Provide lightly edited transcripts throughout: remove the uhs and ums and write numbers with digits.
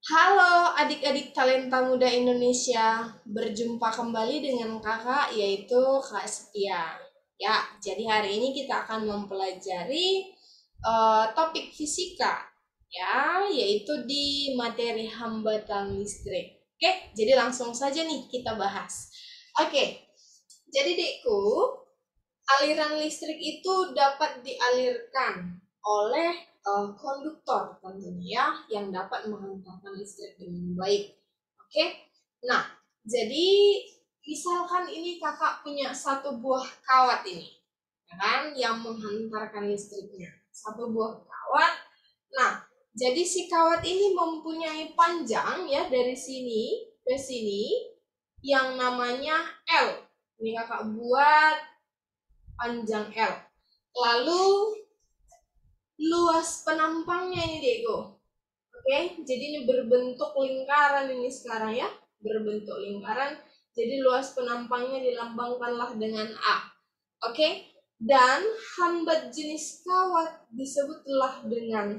Halo adik-adik talenta muda Indonesia, berjumpa kembali dengan kakak yaitu Kak Setia. Ya, jadi hari ini kita akan mempelajari topik fisika ya, yaitu di materi hambatan listrik. Oke, jadi langsung saja nih kita bahas. Oke, jadi dekku, aliran listrik itu dapat dialirkan oleh konduktor tentunya ya, yang dapat menghantarkan listrik dengan baik. Oke, nah jadi misalkan ini kakak punya satu buah kawat ini, ya kan, yang menghantarkan listriknya. Satu buah kawat. Nah, jadi si kawat ini mempunyai panjang ya dari sini ke sini yang namanya L. Ini kakak buat panjang L. Lalu luas penampangnya ini Diego. Oke, jadi ini berbentuk lingkaran ini sekarang ya. Berbentuk lingkaran. Jadi luas penampangnya dilambangkanlah dengan A. Oke, dan hambat jenis kawat disebutlah dengan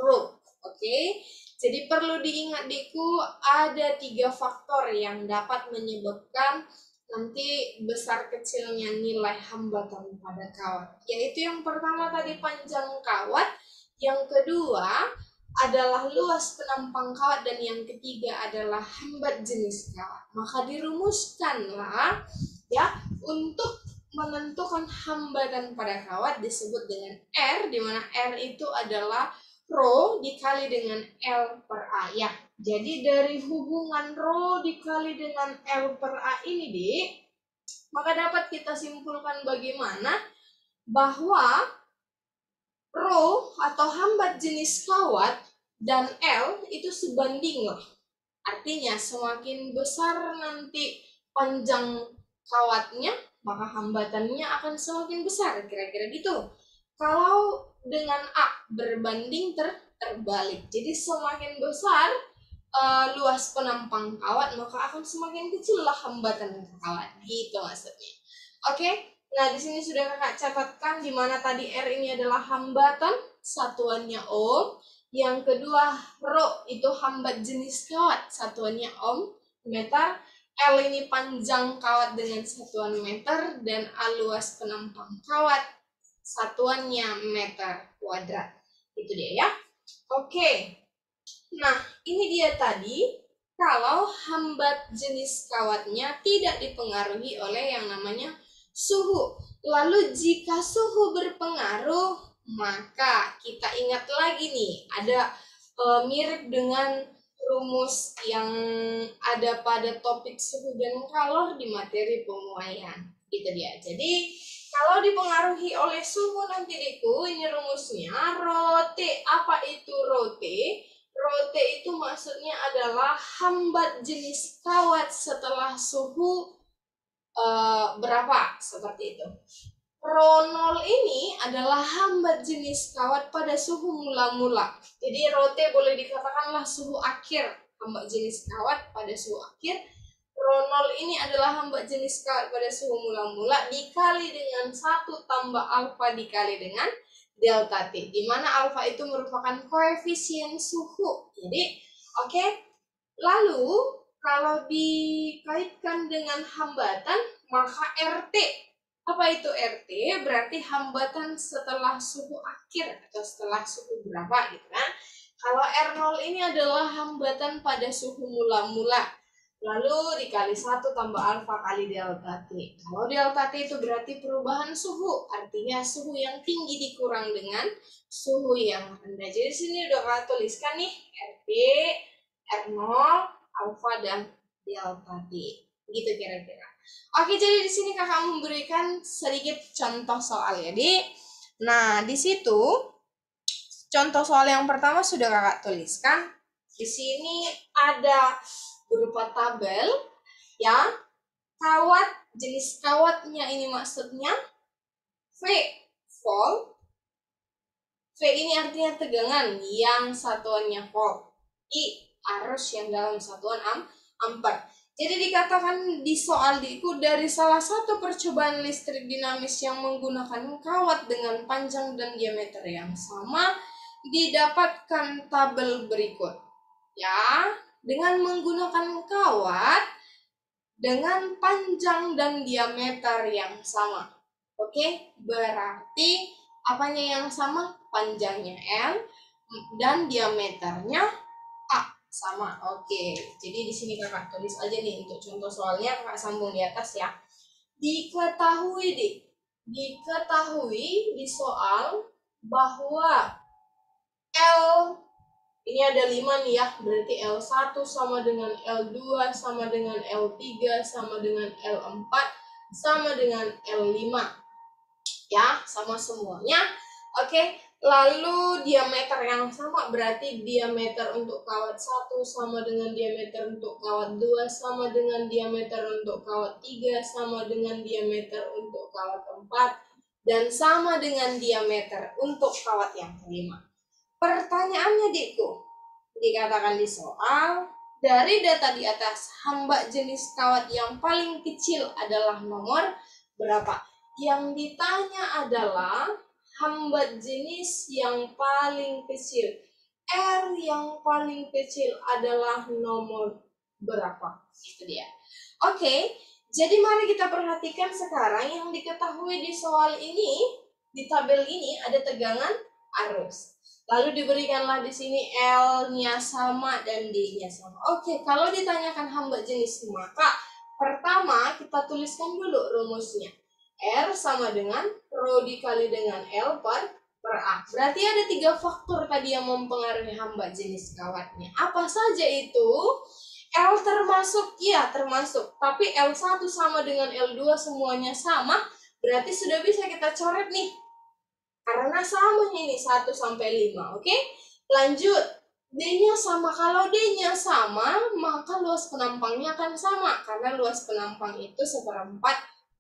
rho. Oke, jadi perlu diingat Diku, ada 3 faktor yang dapat menyebabkan nanti besar kecilnya nilai hambatan pada kawat. Yaitu yang pertama tadi panjang kawat, yang kedua adalah luas penampang kawat, dan yang ketiga adalah hambat jenis kawat. Maka dirumuskanlah ya untuk menentukan hambatan pada kawat disebut dengan R, di mana R itu adalah rho dikali dengan L per A ya. Jadi dari hubungan rho dikali dengan L per A ini, Dik, maka dapat kita simpulkan bagaimana bahwa rho atau hambat jenis kawat dan L itu sebanding loh. Artinya semakin besar nanti panjang kawatnya, maka hambatannya akan semakin besar, kira-kira gitu. Kalau dengan A berbanding terbalik. Jadi semakin besar luas penampang kawat, maka akan semakin kecil lah hambatan kawat. Gitu maksudnya. Oke, nah di sini sudah kakak catatkan di mana tadi R ini adalah hambatan, satuannya ohm. Yang kedua rho itu hambat jenis kawat, satuannya ohm meter. L ini panjang kawat dengan satuan meter, dan A luas penampang kawat, satuannya meter kuadrat. Itu dia ya. Oke. Nah, ini dia tadi kalau hambat jenis kawatnya tidak dipengaruhi oleh yang namanya suhu. Lalu jika suhu berpengaruh, maka kita ingat lagi nih, ada mirip dengan rumus yang ada pada topik suhu dan kalor di materi pemuaian. Gitu dia. Jadi kalau dipengaruhi oleh suhu nanti Diku, ini rumusnya rho T. Apa itu rho T? Rho T itu maksudnya adalah hambat jenis kawat setelah suhu berapa, seperti itu. Rho 0 ini adalah hambat jenis kawat pada suhu mula-mula. Jadi rho T boleh dikatakanlah suhu akhir hambat jenis kawat pada suhu akhir. Rho 0 ini adalah hambat jenis kawat pada suhu mula-mula dikali dengan 1 tambah alfa dikali dengan delta T, di mana alfa itu merupakan koefisien suhu. Jadi, oke. Lalu, kalau dikaitkan dengan hambatan, maka RT. Apa itu RT? Berarti hambatan setelah suhu akhir atau setelah suhu berapa gitu kan. Kalau R0 ini adalah hambatan pada suhu mula-mula. Lalu dikali 1 tambah alfa kali delta T. Kalau delta T itu berarti perubahan suhu. Artinya suhu yang tinggi dikurang dengan suhu yang rendah. Jadi sini udah kita tuliskan nih RT, R0, alfa, dan delta T. Gitu kira-kira. Oke, jadi di sini kakak memberikan sedikit contoh soal ya, Dik. Nah, di situ contoh soal yang pertama sudah kakak tuliskan. Di sini ada berupa tabel ya. Kawat, jenis kawatnya ini maksudnya V, volt. V ini artinya tegangan yang satuannya volt. I, arus yang dalam satuan ampere. Jadi dikatakan di soal Diku, dari salah satu percobaan listrik dinamis yang menggunakan kawat dengan panjang dan diameter yang sama, didapatkan tabel berikut. ya, dengan menggunakan kawat dengan panjang dan diameter yang sama. Oke, berarti apanya yang sama? Panjangnya L dan diameternya A sama. Oke, jadi di sini kakak tulis aja nih untuk contoh soalnya, kakak sambung di atas ya. Diketahui di soal bahwa L ini ada 5 nih ya, berarti L1 sama dengan L2 sama dengan L3 sama dengan L4 sama dengan L5 ya, sama semuanya. Oke, lalu diameter yang sama berarti diameter untuk kawat 1 sama dengan diameter untuk kawat 2 sama dengan diameter untuk kawat 3 sama dengan diameter untuk kawat 4 dan sama dengan diameter untuk kawat yang kelima. Pertanyaannya Dikku, dikatakan di soal, dari data di atas, hamba jenis kawat yang paling kecil adalah nomor berapa? Yang ditanya adalah hamba jenis yang paling kecil. R yang paling kecil adalah nomor berapa? Itu dia. Oke, jadi mari kita perhatikan sekarang yang diketahui di soal ini, di tabel ini ada tegangan arus. Lalu diberikanlah di sini L-nya sama dan D-nya sama. Oke, kalau ditanyakan hamba jenis, maka pertama kita tuliskan dulu rumusnya. R sama dengan Rho dikali dengan L per A. Berarti ada 3 faktor tadi yang mempengaruhi hamba jenis kawatnya. Apa saja itu? L termasuk, iya termasuk. Tapi L1 sama dengan L2 semuanya sama. Berarti sudah bisa kita coret nih. Karena sama ini 1 sampai 5, oke? Lanjut, D-nya sama. Kalau D-nya sama, maka luas penampangnya akan sama. Karena luas penampang itu 1/4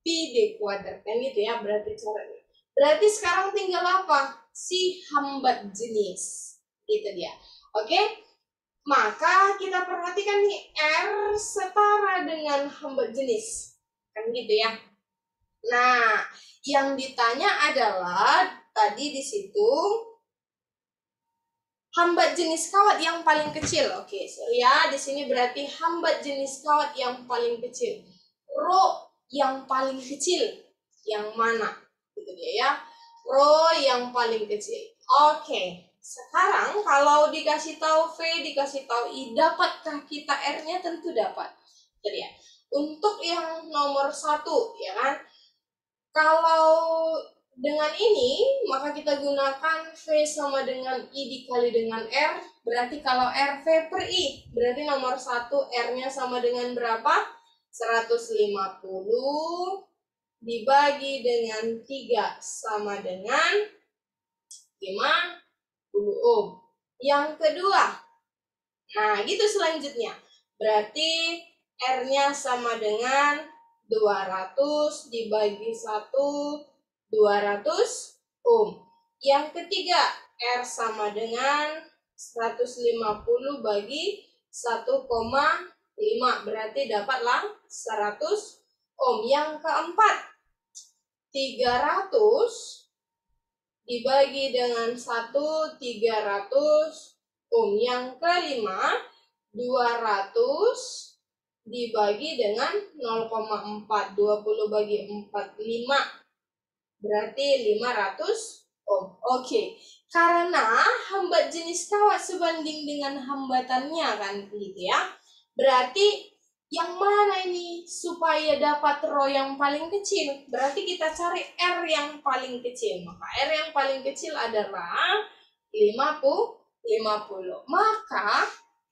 pi D kuadrat. Kan gitu ya, berarti coretnya. Berarti sekarang tinggal apa? Si hamba jenis. Gitu dia. Oke? Maka kita perhatikan nih, R setara dengan hamba jenis. Kan gitu ya. Nah, yang ditanya adalah tadi di situ hamba jenis kawat yang paling kecil. Oke, ya di sini berarti hamba jenis kawat yang paling kecil. Rho yang paling kecil yang mana? Gitu dia ya. Rho yang paling kecil. Oke. Sekarang kalau dikasih tahu V, dikasih tahu I, dapatkah kita R-nya? Tentu dapat. Jadi ya. Untuk yang nomor 1, ya kan? Kalau dengan ini, maka kita gunakan V sama dengan I dikali dengan R. Berarti kalau R, V per I. Berarti nomor 1 R-nya sama dengan berapa? 150 dibagi dengan 3 sama dengan 50 ohm. Yang kedua, nah gitu selanjutnya. Berarti R-nya sama dengan 200 dibagi 1, 200 ohm. Yang ketiga, R sama dengan 150 bagi 1,5. Berarti dapatlah 100 ohm. Yang keempat, 300 dibagi dengan 1, 300 ohm. Yang kelima, 200 dibagi dengan 0,4. 20 bagi 4, 5. Berarti 500 ohm. Oke. Karena hamba jenis kawat sebanding dengan hambatannya kan gitu ya. Berarti yang mana ini supaya dapat Rho yang paling kecil? Berarti kita cari R yang paling kecil. Maka R yang paling kecil adalah 50. Maka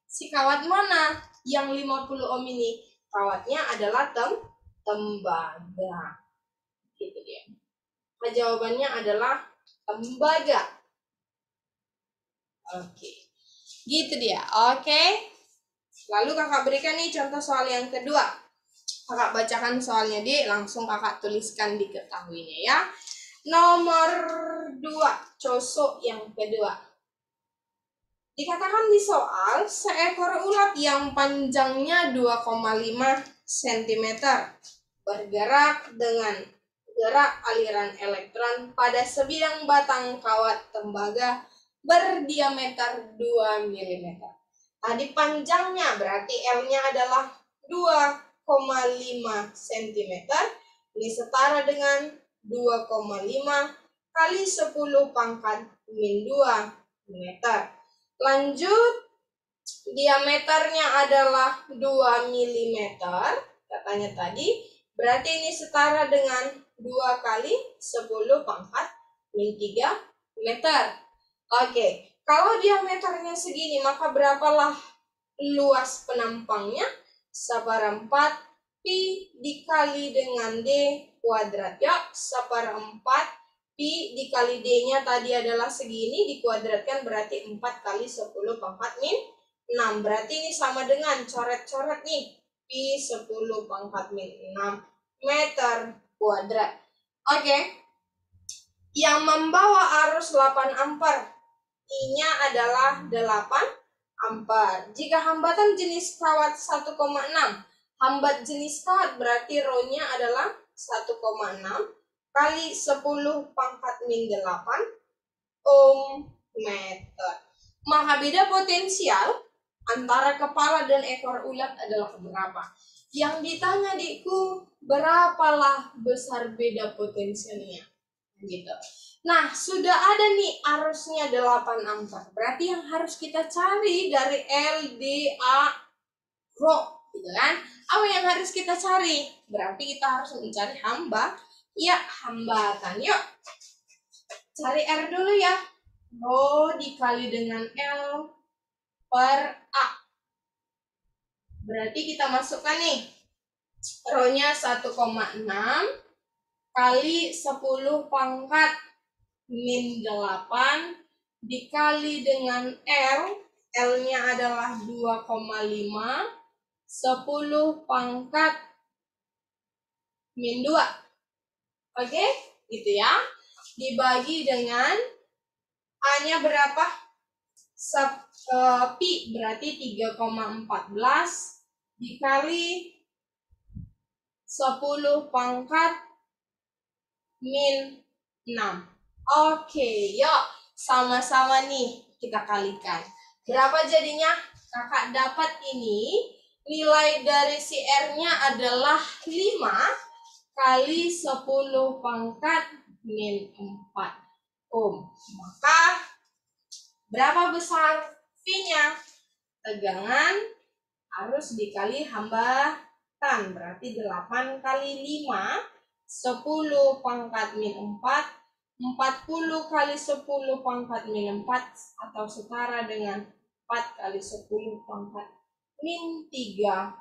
si kawat mana yang 50 ohm ini? Kawatnya adalah tembaga. Gitu dia. Nah, jawabannya adalah tembaga. Oke. Gitu dia. Oke. Lalu kakak berikan nih contoh soal yang kedua. Kakak bacakan soalnya langsung kakak tuliskan diketahuinya ya. Nomor 2, cosok yang kedua. Dikatakan di soal, seekor ulat yang panjangnya 2,5 cm bergerak dengan gerak aliran elektron pada sebidang batang kawat tembaga berdiameter 2 mm. Tadi panjangnya berarti L-nya adalah 2,5 cm. Ini setara dengan 2,5 kali 10 pangkat min 2 meter. Lanjut, diameternya adalah 2 mm. Katanya tadi, berarti ini setara dengan 2 kali 10 pangkat min 3 meter. Oke, kalau diameternya segini, maka berapalah luas penampangnya? 1/4 pi dikali dengan D kuadrat. Ya, 1/4 pi dikali D-nya tadi adalah segini, dikuadratkan berarti 4 kali 10 pangkat min 6. Berarti ini sama dengan coret-coret nih, pi 10 pangkat min 6 meter kuadrat. Oke, yang membawa arus 8 ampere. I-nya adalah 8 ampere. Jika hambatan jenis kawat 1,6, hambat jenis kawat berarti rho-nya adalah 1,6 kali 10 pangkat min 8 ohm meter. Maka beda potensial antara kepala dan ekor ulat adalah berapa? Yang ditanya adikku, berapalah besar beda potensialnya? Gitu. Nah, sudah ada nih arusnya 8 ampere. Berarti yang harus kita cari dari L, D, A, rho, gitu kan? Apa yang harus kita cari? Berarti kita harus mencari hambatan. Yuk, cari R dulu ya. Rho dikali dengan L per A. Berarti kita masukkan nih. Rho-nya 1,6 kali 10 pangkat min 8 dikali dengan L. L-nya adalah 2,5. 10 pangkat min 2. Oke, gitu ya. Dibagi dengan A-nya berapa? Pi berarti 3,14 dikali 10 pangkat min 6. Oke, yuk sama-sama nih kita kalikan. Berapa jadinya? Kakak dapat ini, nilai dari si R-nya adalah 5 kali 10 pangkat min 4 ohm. Maka berapa besar V-nya? Tegangan harus dikali hambatan. Berarti 8 kali 5, 10 pangkat min 4, 40 kali 10 pangkat min 4 atau setara dengan 4 kali 10 pangkat min 3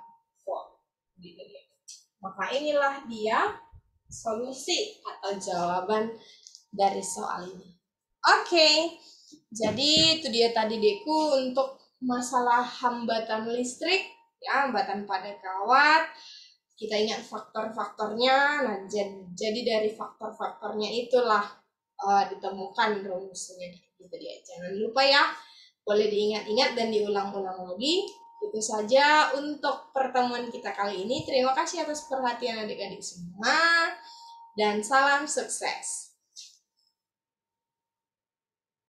volt. Gitu ya. Maka inilah dia solusi atau jawaban dari soal ini. Oke, jadi itu dia tadi Deku untuk masalah hambatan listrik, ya, hambatan pada kawat. Kita ingat faktor-faktornya. Nah, jadi dari faktor-faktornya itulah ditemukan rumusnya, gitu dia. Jangan lupa ya, boleh diingat-ingat dan diulang-ulang lagi. Itu saja untuk pertemuan kita kali ini. Terima kasih atas perhatian adik-adik semua dan salam sukses.